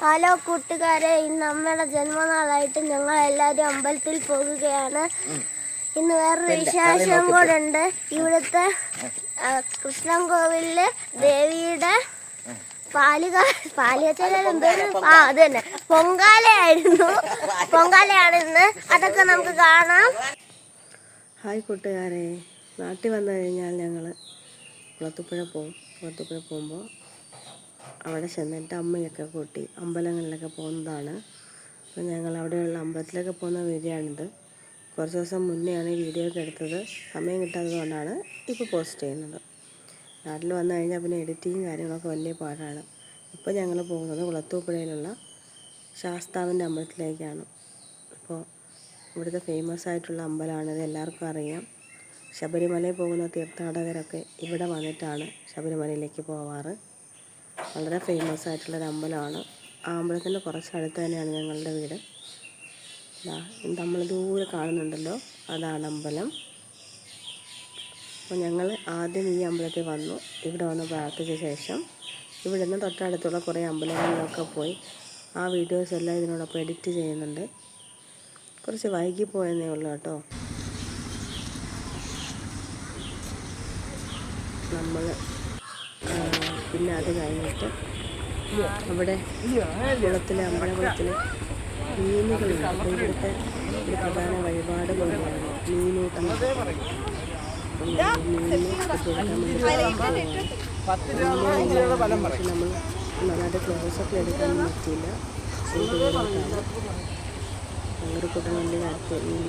Hello കൂട്ടുകാരെ, ഇന്ന് അമ്മയുടെ ജന്മനാളായിട്ട് ഞങ്ങൾ എല്ലാവരും അമ്പലത്തിൽ പോകുകയാണ്. ഇന്ന് വേറൊരു വിശേഷം കൂടെ ഉണ്ട്. ഇവിടുത്തെ കൃഷ്ണൻ കോവിലില് ദേവിയുടെ അത് തന്നെ പൊങ്കാലയായിരുന്നു. പൊങ്കാലയാണ് ഇന്ന്. അതൊക്കെ നമുക്ക് കാണാം. ഹായ് കൂട്ടുകാരെ, നാട്ടിൽ വന്നു കഴിഞ്ഞാൽ ഞങ്ങൾ കുളത്തുപ്പുഴ പോകും. കുളത്തുപ്പുഴ പോകുമ്പോൾ അവിടെ ചെന്നിട്ട് അമ്മയൊക്കെ കൂട്ടി അമ്പലങ്ങളിലൊക്കെ പോകുന്നതാണ്. അപ്പോൾ ഞങ്ങൾ അവിടെയുള്ള അമ്പലത്തിലൊക്കെ പോകുന്ന വീഡിയോ ആണിത്. കുറച്ച് ദിവസം മുന്നെയാണ് ഈ വീഡിയോ ഒക്കെ എടുത്തത്. സമയം കിട്ടാത്തത് കൊണ്ടാണ് ഇപ്പോൾ പോസ്റ്റ് ചെയ്യുന്നത്. നാട്ടിൽ വന്നു കഴിഞ്ഞാൽ പിന്നെ എഡിറ്റിങ് കാര്യങ്ങളൊക്കെ വലിയ പാടാണ്. ഇപ്പോൾ ഞങ്ങൾ പോകുന്നത് കുളത്തൂപ്പുഴയിലുള്ള ശാസ്താവിൻ്റെ അമ്പലത്തിലേക്കാണ്. അപ്പോൾ ഇവിടുത്തെ ഫേമസ് ആയിട്ടുള്ള അമ്പലമാണിത്, എല്ലാവർക്കും അറിയാം. ശബരിമലയിൽ പോകുന്ന തീർത്ഥാടകരൊക്കെ ഇവിടെ വന്നിട്ടാണ് ശബരിമലയിലേക്ക് പോവാറ്. വളരെ ഫേമസ് ആയിട്ടുള്ളൊരു അമ്പലമാണ്. ആ അമ്പലത്തിൻ്റെ കുറച്ചടുത്ത് തന്നെയാണ് ഞങ്ങളുടെ വീട്. നമ്മൾ ദൂരെ കാണുന്നുണ്ടല്ലോ, അതാണ് അമ്പലം. അപ്പോൾ ഞങ്ങൾ ആദ്യം ഈ അമ്പലത്തിൽ വന്നു. ഇവിടെ വന്ന് പ്രാർത്ഥിച്ച ശേഷം ഇവിടെ നിന്ന് തൊട്ടടുത്തുള്ള കുറേ അമ്പലങ്ങളിലൊക്കെ പോയി ആ വീഡിയോസ് എല്ലാം ഇതിനോടൊപ്പം എഡിറ്റ് ചെയ്യുന്നുണ്ട്. കുറച്ച് വൈകി പോയെന്നേ ഉള്ളൂ കേട്ടോ. നമ്മൾ പിന്നെ അത് കഴിഞ്ഞിട്ട് അവിടെ കുളത്തിലെ അമ്പലകുളത്തിൽ മീനുകളുണ്ട്. അപ്പോൾ ഇവിടുത്തെ ഒരു പ്രധാന വഴിപാട് പോലെയാണ് മീനൂട്ടം. നമ്മൾ നന്നായിട്ട് ക്ലോസൊക്കെ എടുക്കാൻ പറ്റിയില്ല. ഞങ്ങളുടെ കുട്ടൻ വലിയ കാലത്ത് മീൻ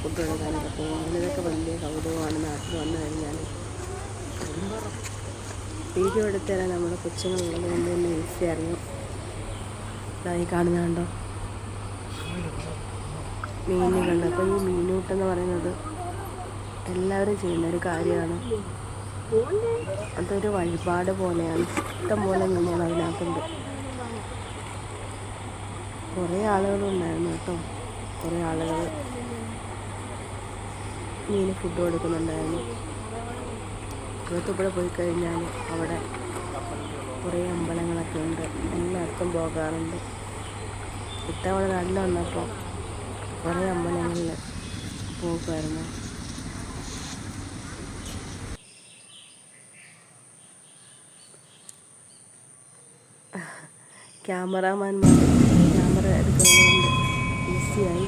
കുട്ടികളെടുക്കാനൊക്കെ പോകും. അങ്ങനെയൊക്കെ വലിയ കൗതുകമാണ് നാട്ടിൽ വന്നു കഴിഞ്ഞാൽ. വീഡിയോ എടുത്തു തരാൻ നമ്മുടെ കൊച്ചുങ്ങളുള്ളത് കൊണ്ട് തന്നെ ഈസി അറിയും. ഇതായി കാണുന്നുണ്ടോ മീനുകളുണ്ട്. അപ്പോൾ ഈ മീനൂട്ടെന്ന് പറയുന്നത് എല്ലാവരും ചെയ്യുന്നൊരു കാര്യമാണ്. അതൊരു വഴിപാട് പോലെയാണ്. ഇഷ്ടംപോലെ മീനുകൾ അതിനകത്തുണ്ട്. കുറേ ആളുകളുണ്ടായിരുന്നു കേട്ടോ. കുറേ ആളുകൾ മീന് ഫുഡ് കൊടുക്കുന്നുണ്ടായിരുന്നു. കുളത്തുപ്പുഴ പോയി കഴിഞ്ഞാൽ അവിടെ കുറേ അമ്പലങ്ങളൊക്കെ ഉണ്ട്. എല്ലായിടത്തും പോകാറുണ്ട്. ഇത്തവണ നാട്ടിൽ വന്നപ്പോൾ കുറേ അമ്പലങ്ങളിൽ പോകുമായിരുന്നു. ക്യാമറാമാൻമാർ ക്യാമറ എടുക്കുന്നതുകൊണ്ട് ഈസിയായി.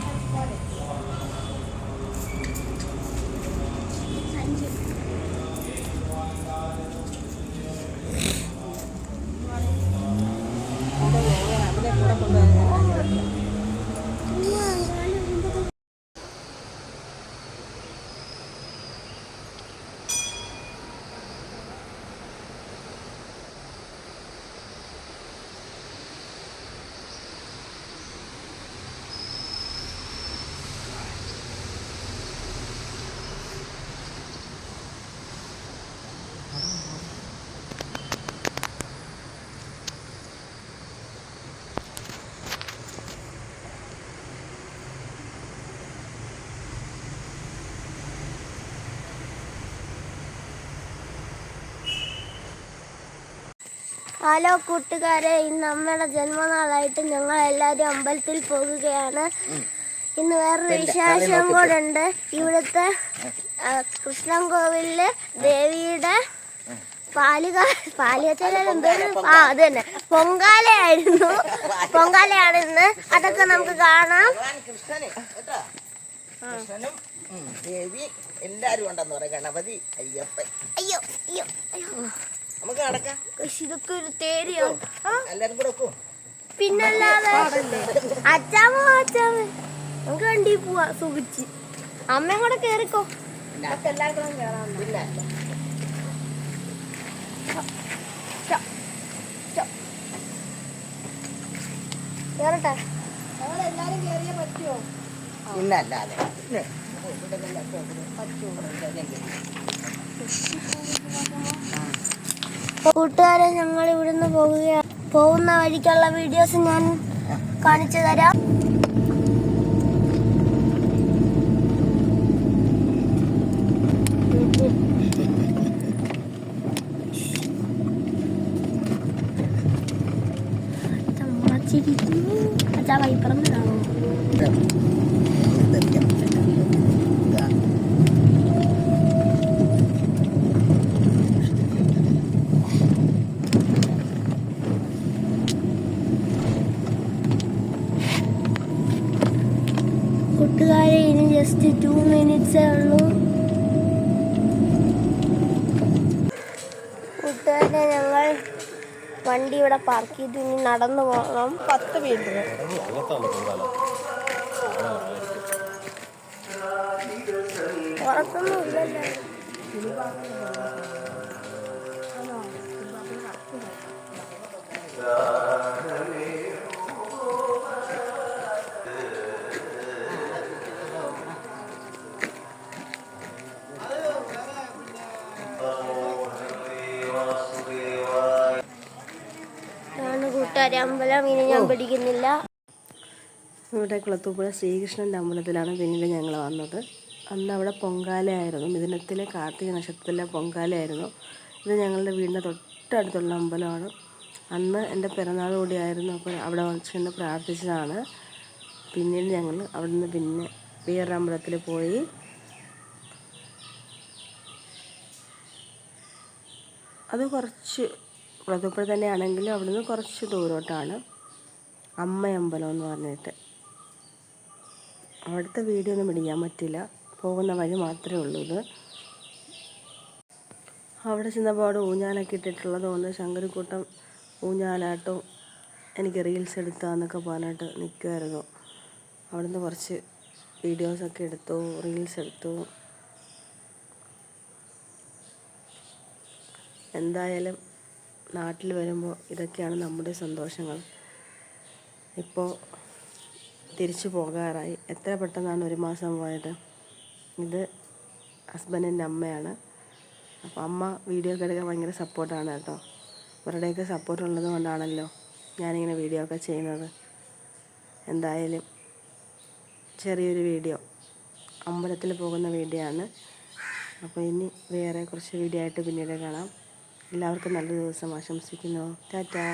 ഹലോ കൂട്ടുകാരെ, ഇന്ന് അമ്മയുടെ ജന്മനാളായിട്ട് ഞങ്ങൾ എല്ലാവരും അമ്പലത്തിൽ പോകുകയാണ്. ഇന്ന് വേറൊരു വിശേഷം കൂടെ ഉണ്ട്. ഇവിടുത്തെ കൃഷ്ണൻ കോവിലില് ദേവിയുടെ അത് തന്നെ പൊങ്കാലയായിരുന്നു. പൊങ്കാലയാണ് ഇന്ന്. അതൊക്കെ നമുക്ക് കാണാം. ദേവി എല്ലാരും ഉണ്ടെന്ന് പറയാം. ഗണപതി, അയ്യപ്പൻ. അയ്യോ അയ്യോ അയ്യോ, നമുക്ക് നടക്കാം. ഇതൊക്കെ ഒരു തേരിയാണ്. എല്ലാരും കൂടെ വെക്കും. പിന്നല്ലാതെ അച്ചാമ്മ നമുക്ക് വണ്ടി പോവാ സുഖിച്ച്. അമ്മയും കൂടെ കേറിക്കോ. എല്ലാവർക്കും കേറാം. പിന്നെ കേറട്ടെ. ഞങ്ങളെല്ലാവരും കയറിയേ പറ്റുമോ? പിന്നല്ലാതെ കൂട്ടുകാരെ, ഞങ്ങൾ ഇവിടുന്ന് പോകുന്ന വഴിക്കുള്ള വീഡിയോസ് ഞാൻ കാണിച്ചു തരാം. വെച്ചിരിക്കുന്നു. അച്ഛാ വൈപ്പറന്നതാണോ? കൂട്ടുകാരെ ഇനി ജസ്റ്റ് 2 മിനിറ്റ്സേ ഉള്ളൂ. കൂട്ടുകാരെ ഞങ്ങൾ വണ്ടി ഇവിടെ പാർക്ക് ചെയ്ത് ഇനി നടന്നു പോകണം 10 മീറ്റർ. പുറത്തൊന്നും ഇല്ലല്ലോ. കൂട്ടുകാരെ അമ്പലം ഇനി ഞാൻ പിടിക്കുന്നില്ല. ഇവിടെ കുളത്തൂപ്പുഴ ശ്രീകൃഷ്ണൻ്റെ അമ്പലത്തിലാണ് പിന്നീട് ഞങ്ങൾ വന്നത്. അന്ന് അവിടെ പൊങ്കാലയായിരുന്നു, മിഥുനത്തിലെ കാർത്തിക നക്ഷത്രത്തിലെ പൊങ്കാലയായിരുന്നു. ഇത് ഞങ്ങളുടെ വീടിൻ്റെ തൊട്ടടുത്തുള്ള അമ്പലമാണ്. അന്ന് എൻ്റെ പിറന്നാൾ കൂടിയായിരുന്നു. അപ്പോൾ അവിടെ ചെന്ന് പ്രാർത്ഥിച്ചതാണ്. പിന്നീട് ഞങ്ങൾ അവിടെ നിന്ന് പിന്നെ വേറൊരു അമ്പലത്തിൽ പോയി. അത് കുറച്ച് കുളത്തൂപ്പുഴ തന്നെയാണെങ്കിലും അവിടെ നിന്ന് കുറച്ച് ദൂരോട്ടാണ്. അമ്മയമ്പലം എന്ന് പറഞ്ഞിട്ട്. അവിടുത്തെ വീഡിയോ ഒന്നും പിടിക്കാൻ പറ്റില്ല, പോകുന്ന വഴി മാത്രമേ ഉള്ളൂ ഇത്. അവിടെ ചെന്നപ്പോൾ അവിടെ ഊഞ്ഞാലൊക്കെ ഇട്ടിട്ടുള്ളത് കൊണ്ട് ശങ്കരക്കൂട്ടം ഊഞ്ഞാലാട്ടും എനിക്ക് റീൽസ് എടുത്താന്നൊക്കെ പറഞ്ഞിട്ട് നിൽക്കുമായിരുന്നു. അവിടുന്ന് കുറച്ച് വീഡിയോസൊക്കെ എടുത്തു, റീൽസ് എടുത്തു. എന്തായാലും നാട്ടിൽ വരുമ്പോൾ ഇതൊക്കെയാണ് നമ്മുടെ സന്തോഷങ്ങൾ. ഇപ്പോൾ തിരിച്ചു പോകാറായി. എത്ര പെട്ടെന്നാണ് 1 മാസം പോയത്. ഇത് ഹസ്ബൻഡിൻ്റെ അമ്മയാണ്. അപ്പോൾ അമ്മ വീഡിയോ ഒക്കെ എടുക്കാൻ ഭയങ്കര സപ്പോർട്ടാണ് കേട്ടോ. അവരുടെയൊക്കെ സപ്പോർട്ട് ഉള്ളത് കൊണ്ടാണല്ലോ ഞാനിങ്ങനെ വീഡിയോ ഒക്കെ ചെയ്യുന്നത്. എന്തായാലും ചെറിയൊരു വീഡിയോ, അമ്പലത്തിൽ പോകുന്ന വീഡിയോ ആണ്. അപ്പോൾ ഇനി വേറെ കുറച്ച് വീഡിയോ ആയിട്ട് പിന്നീട് കാണാം. എല്ലാവർക്കും നല്ല ദിവസം ആശംസിക്കുന്നു. ടാറ്റാ.